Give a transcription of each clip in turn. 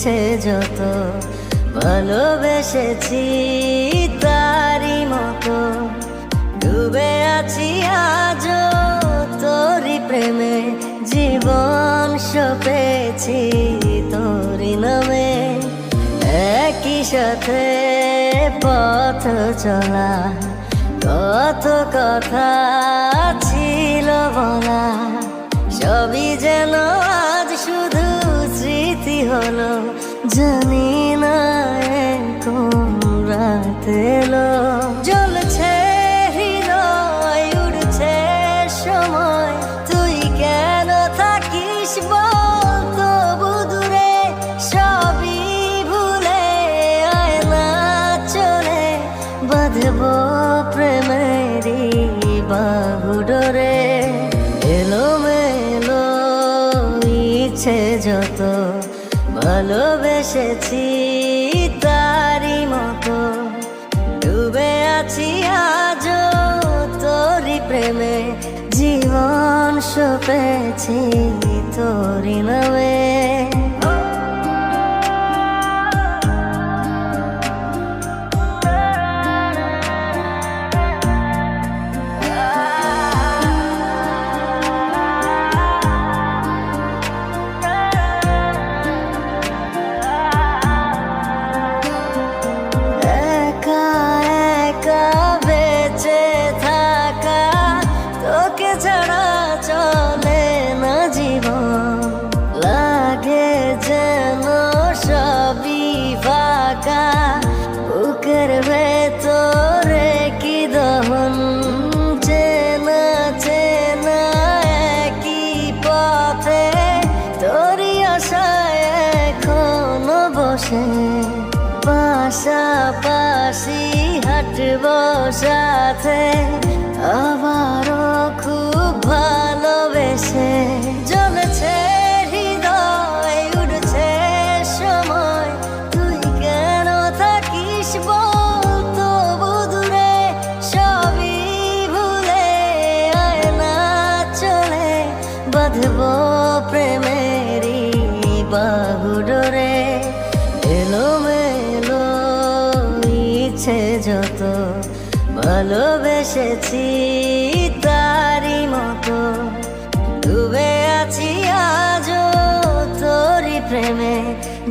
ইচ্ছে যত ভালোবেসেছি তারি মতো ডুবে আছি আজও তোরি প্রেমে জীবন সপেছি তোরি নামে একই সাথে পথ চলা কত কথা ছিল বলা সবই যেন আজ শুধু স্মৃতি হলো জানি না কোন রাত এলো জ্বলছে হৃদয় উড়ছে সময় তুই কেন থাকিস বল তবু দূরে সবই ভুলে আয় না চলে বাঁধব প্রেমেরই বাহু ডোরে এলোমেলো ইচ্ছে যত ভালোবেসেছি তারি মতো ডুবে আছি আজও তোরি প্রেমে জীবন সপেছি তোরি নামে ছাড়া চলে না জীবন লাগে যেন সবই ফাঁকা বুকের ভেতরে কি দহন চেনা চেনা একই পথে তোরই আশায় এখনো বসে পাশাপাশি হাঁটব সাথে আবারও খুব ভালোবেসে জ্বলছে হৃদয় উড়ছে সময় তুই কেন থাকিস বল তবু দূরে সবই ভুলে আয় না চলে বাঁধব প্রেমেরই বাহু ডোরে এলোমেলো ইচ্ছে যত ভালোবেসেছি তারি মতো ডুবে আছি আজও তোরি প্রেমে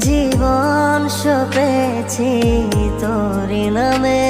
জীবন সপেছি তোরি নামে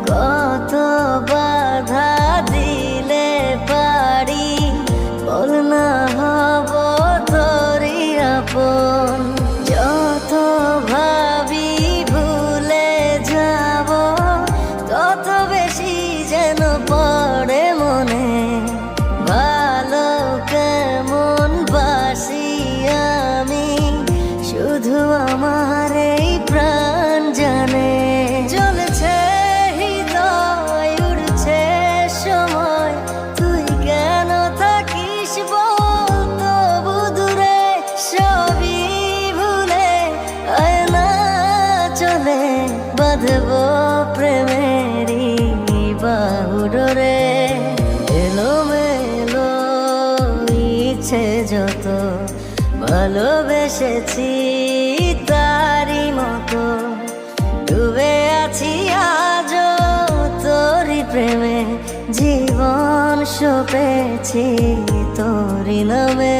কত বাধা দিলে পারি বল না হব তোরি আপন যত ভাবি ভুলে যাব তত বেশি যেন পড়ে মনে ভালো কেমন বাসি আমি শুধু আমার এই প্রাণ জানে জ্বলছে হৃদয় উড়ছে সময় তুই কেন থাকিস বল তবু দূরে সবই ভুলে আয় না চলে বাঁধব প্রেমেরই বাহু ডোরে এলোমেলো ইচ্ছে যত ভালোবেসেছি তারি মতো ডুবে আছি আজও তোরি প্রেমে জীবন সপেছি তোরি নামে।